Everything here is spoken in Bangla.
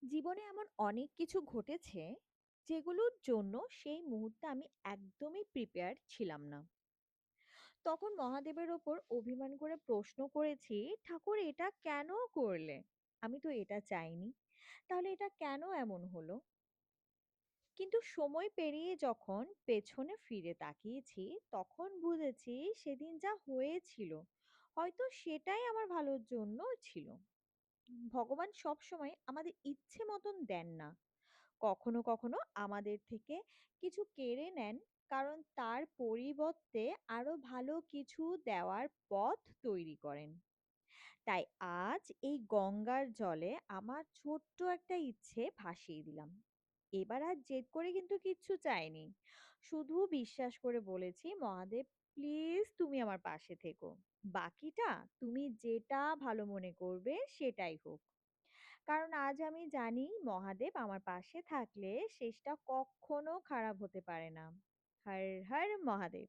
জীবনে এমন অনেক কিছু ঘটেছে যেগুলোর জন্য সেই মুহূর্তে আমি একদমই প্রিপেয়ার ছিলাম না। তখন মহাদেবের ওপর অভিমান করে প্রশ্ন করেছি, ঠাকুর এটা কেন করলে? আমি তো এটা চাইনি। তাহলে এটা কেন এমন হলো? কিন্তু সময় পেরিয়ে যখন পেছনে ফিরে তাকিয়েছি, তখন বুঝেছি সেদিন যা হয়েছিল হয়তো সেটাই আমার ভালোর জন্য ছিল। ভগবান সবসময় আমাদের ইচ্ছে মতন দেন না, কখনো কখনো আমাদের থেকে কিছু কেড়ে নেন, কারণ তার পরিবর্তে আরো ভালো কিছু দেওয়ার পথ তৈরি করেন। তাই আজ এই গঙ্গার জলে আমার ছোট্ট একটা ইচ্ছে ভাসিয়ে দিলাম। এবার আর জেদ করে কিন্তু কিচ্ছু চাইনি, শুধু বিশ্বাস করে বলেছি, মহাদেব প্লিজ তুমি আমার পাশে থেকো, বাকিটা তুমি যেটা ভালো মনে করবে সেটাই হোক। কারণ আজ আমি জানি মহাদেব আমার পাশে থাকলে শেষটা কখনো খারাপ হতে পারে না। হর হর মহাদেব।